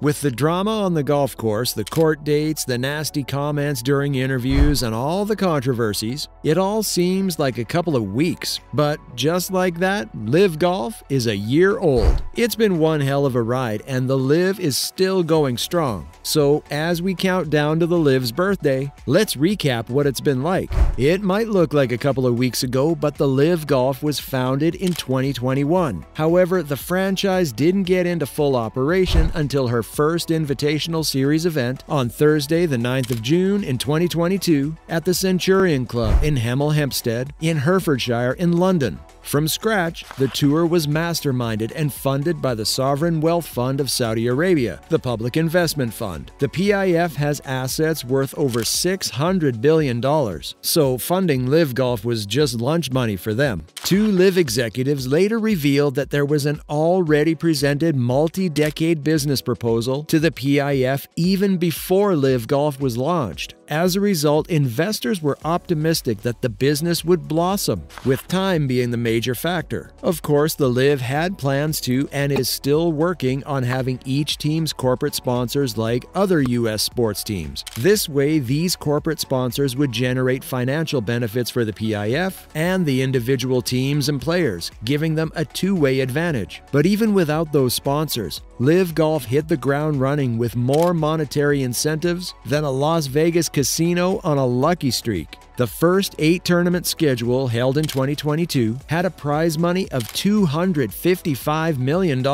With the drama on the golf course, the court dates, the nasty comments during interviews, and all the controversies, it all seems like a couple of weeks. But just like that, LIV Golf is a year old. It's been one hell of a ride, and the LIV is still going strong. So as we count down to the LIV's birthday, let's recap what it's been like. It might look like a couple of weeks ago, but the LIV Golf was founded in 2021. However, the franchise didn't get into full operation until her first Invitational Series event on Thursday, the 9th of June in 2022 at the Centurion Club in Hemel Hempstead in Herefordshire in London. From scratch, the tour was masterminded and funded by the Sovereign Wealth Fund of Saudi Arabia, the Public Investment Fund. The PIF has assets worth over $600 billion, so funding LIV Golf was just lunch money for them. Two LIV executives later revealed that there was an already presented multi-decade business proposal to the PIF even before LIV Golf was launched. As a result, investors were optimistic that the business would blossom, with time being the major factor. Of course, the LIV had plans to and is still working on having each team's corporate sponsors like other U.S. sports teams. This way, these corporate sponsors would generate financial benefits for the PIF and the individual teams and players, giving them a two-way advantage. But even without those sponsors, LIV Golf hit the ground running with more monetary incentives than a Las Vegas casino on a lucky streak. The first 8-tournament schedule, held in 2022, had a prize money of $255 million,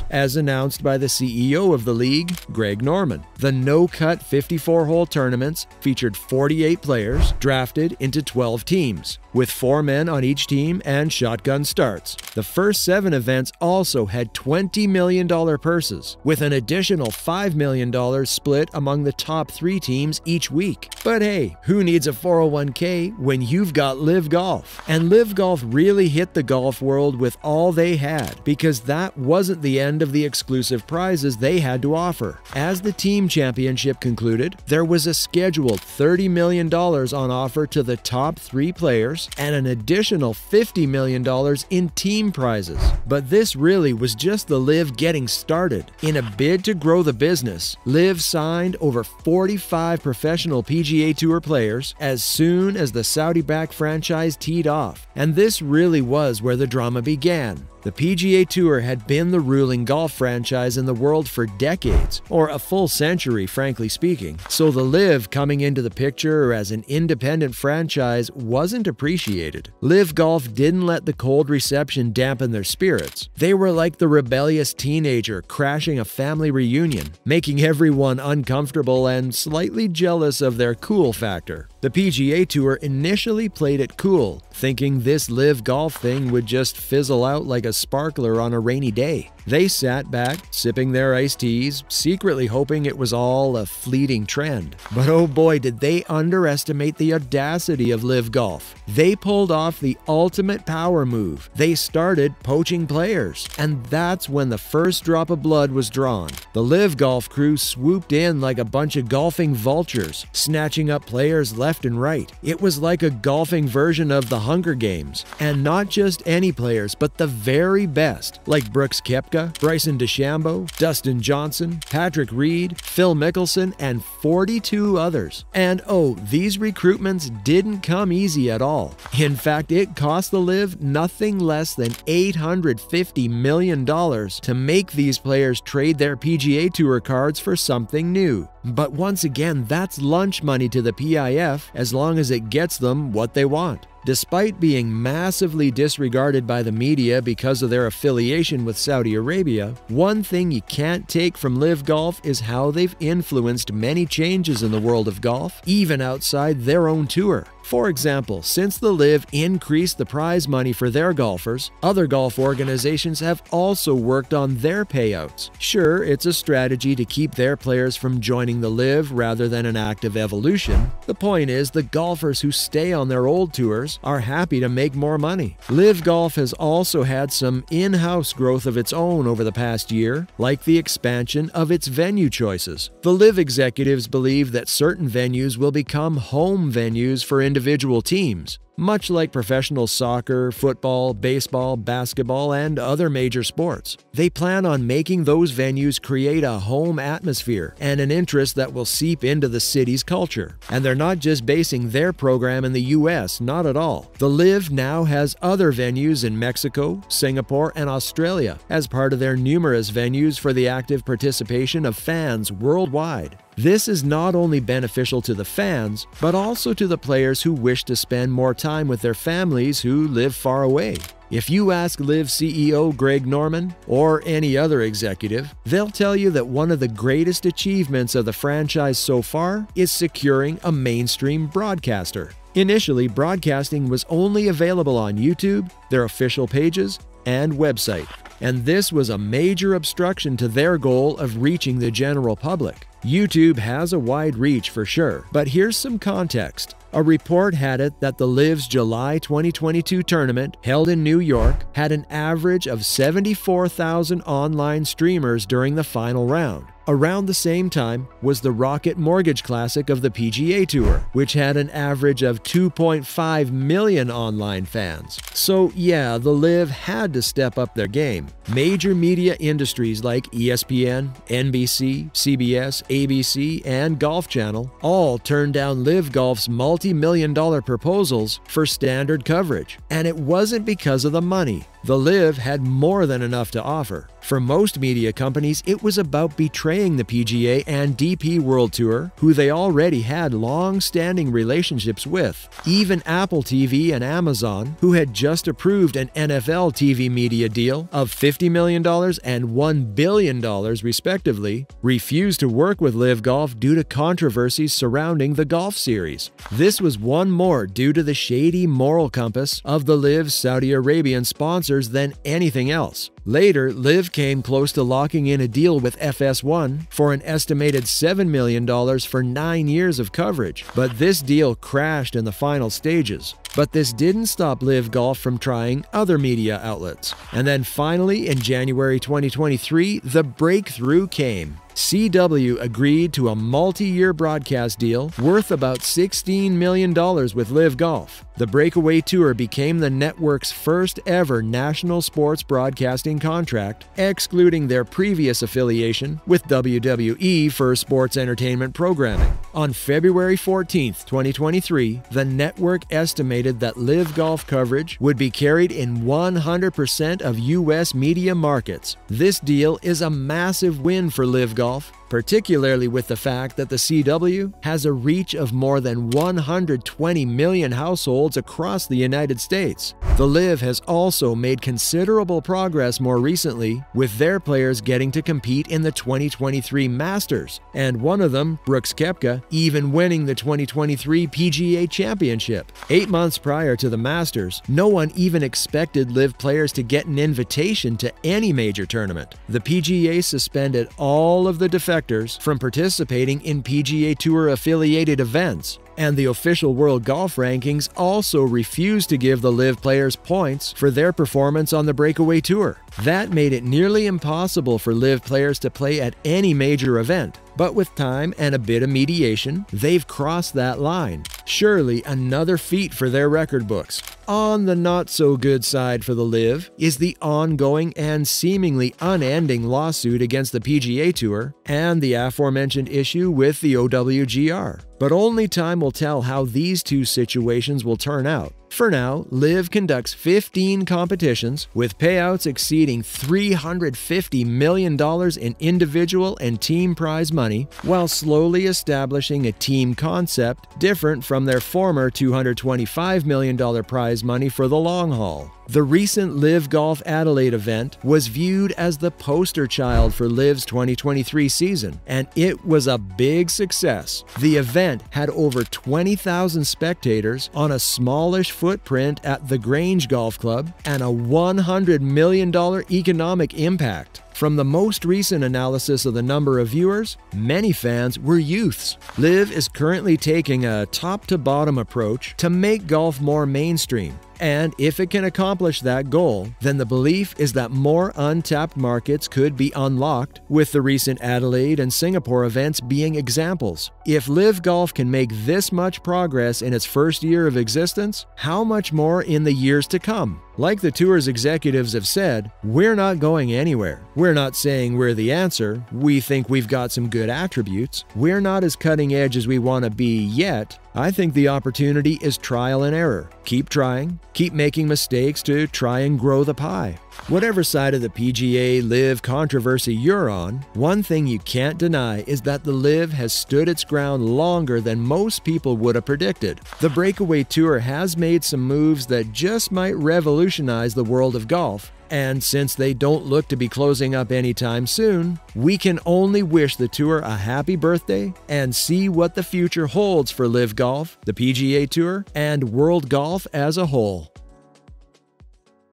as announced by the CEO of the league, Greg Norman. The no-cut 54-hole tournaments featured 48 players drafted into 12 teams, with 4 men on each team and shotgun starts. The first 7 events also had $20 million purses, with an additional $5 million split among the top 3 teams each week. But hey, who needs a 401k when you've got LIV Golf? And LIV Golf really hit the golf world with all they had, because that wasn't the end of the exclusive prizes they had to offer. As the team championship concluded, there was a scheduled $30 million on offer to the top 3 players and an additional $50 million in team prizes. But this really was just the LIV getting started. In a bid to grow the business, LIV signed over 45 professional PGA Tour players as soon as the Saudi-backed franchise teed off, and this really was where the drama began. The PGA Tour had been the ruling golf franchise in the world for decades, or a full century, frankly speaking, so the LIV coming into the picture as an independent franchise wasn't appreciated. LIV Golf didn't let the cold reception dampen their spirits. They were like the rebellious teenager crashing a family reunion, making everyone uncomfortable and slightly jealous of their cool factor. The PGA Tour initially played it cool, thinking this LIV Golf thing would just fizzle out like a sparkler on a rainy day. They sat back, sipping their iced teas, secretly hoping it was all a fleeting trend. But oh boy, did they underestimate the audacity of LIV Golf. They pulled off the ultimate power move. They started poaching players, and that's when the first drop of blood was drawn. The LIV Golf crew swooped in like a bunch of golfing vultures, snatching up players left and right. It was like a golfing version of the Hunger Games, and not just any players, but the very best, like Brooks Koepka, Bryson DeChambeau, Dustin Johnson, Patrick Reed, Phil Mickelson, and 42 others. And oh, these recruitments didn't come easy at all. In fact, it cost the LIV nothing less than $850 million to make these players trade their PGA Tour cards for something new. But once again, that's lunch money to the PIF as long as it gets them what they want. Despite being massively disregarded by the media because of their affiliation with Saudi Arabia, one thing you can't take from LIV Golf is how they've influenced many changes in the world of golf, even outside their own tour. For example, since the LIV increased the prize money for their golfers, other golf organizations have also worked on their payouts. Sure, it's a strategy to keep their players from joining the LIV rather than an act of evolution. The point is, the golfers who stay on their old tours are happy to make more money. LIV Golf has also had some in-house growth of its own over the past year, like the expansion of its venue choices. The LIV executives believe that certain venues will become home venues for individual teams. much like professional soccer, football, baseball, basketball, and other major sports. They plan on making those venues create a home atmosphere and an interest that will seep into the city's culture. And they're not just basing their program in the US, not at all. The LIV now has other venues in Mexico, Singapore, and Australia as part of their numerous venues for the active participation of fans worldwide. This is not only beneficial to the fans, but also to the players who wish to spend more time with their families who live far away. If you ask LIV CEO Greg Norman or any other executive, they'll tell you that one of the greatest achievements of the franchise so far is securing a mainstream broadcaster. Initially, broadcasting was only available on YouTube, their official pages, and website. And this was a major obstruction to their goal of reaching the general public. YouTube has a wide reach for sure, but here's some context. A report had it that the LIV's July 2022 tournament, held in New York, had an average of 74,000 online streamers during the final round. Around the same time was the Rocket Mortgage Classic of the PGA Tour, which had an average of 2.5 million online fans. So yeah, the LIV had to step up their game. Major media industries like ESPN, NBC, CBS, ABC, and Golf Channel all turned down LIV Golf's multi-million-dollar proposals for standard coverage. And it wasn't because of the money. The LIV had more than enough to offer. For most media companies, it was about betraying the PGA and DP World Tour, who they already had long-standing relationships with. Even Apple TV and Amazon, who had just approved an NFL TV media deal of $50 million and $1 billion respectively, refused to work with LIV Golf due to controversies surrounding the golf series. This was one more due to the shady moral compass of the LIV's Saudi Arabian sponsors than anything else. Later, LIV came close to locking in a deal with FS1 for an estimated $7 million for 9 years of coverage, but this deal crashed in the final stages. But this didn't stop LIV Golf from trying other media outlets. And then finally, in January 2023, the breakthrough came. CW agreed to a multi-year broadcast deal worth about $16 million with LIV Golf. The Breakaway Tour became the network's first ever national sports broadcasting contract, excluding their previous affiliation with WWE for sports entertainment programming. On February 14, 2023, the network estimated that LIV Golf coverage would be carried in 100% of U.S. media markets. This deal is a massive win for LIV Golf, particularly with the fact that the CW has a reach of more than 120 million households across the United States. The LIV has also made considerable progress more recently, with their players getting to compete in the 2023 Masters, and one of them, Brooks Koepka, even winning the 2023 PGA Championship. 8 months prior to the Masters, no one even expected LIV players to get an invitation to any major tournament. The PGA suspended all of the defectors from participating in PGA Tour affiliated events, and the official World Golf Rankings also refused to give the LIV players points for their performance on the Breakaway Tour. That made it nearly impossible for LIV players to play at any major event. But with time and a bit of mediation, they've crossed that line. Surely another feat for their record books. On the not-so-good side for the LIV is the ongoing and seemingly unending lawsuit against the PGA Tour and the aforementioned issue with the OWGR. But only time will tell how these two situations will turn out. For now, LIV conducts 15 competitions with payouts exceeding $350 million in individual and team prize money, while slowly establishing a team concept different from their former $225 million prize money for the long haul. The recent LIV Golf Adelaide event was viewed as the poster child for LIV's 2023 season, and it was a big success. The event had over 20,000 spectators on a smallish footprint at the Grange Golf Club and a $100 million economic impact. From the most recent analysis of the number of viewers, many fans were youths. LIV is currently taking a top-to-bottom approach to make golf more mainstream. And if it can accomplish that goal, then the belief is that more untapped markets could be unlocked, with the recent Adelaide and Singapore events being examples. If LIV Golf can make this much progress in its first year of existence, how much more in the years to come? Like the tour's executives have said, we're not going anywhere. We're not saying we're the answer. We think we've got some good attributes. We're not as cutting edge as we want to be yet. I think the opportunity is trial and error. Keep trying, keep making mistakes to try and grow the pie. Whatever side of the PGA LIV controversy you're on, one thing you can't deny is that the LIV has stood its ground longer than most people would have predicted. The breakaway tour has made some moves that just might revolutionize the world of golf. And since they don't look to be closing up anytime soon, we can only wish the tour a happy birthday and see what the future holds for LIV Golf, the PGA Tour, and world golf as a whole.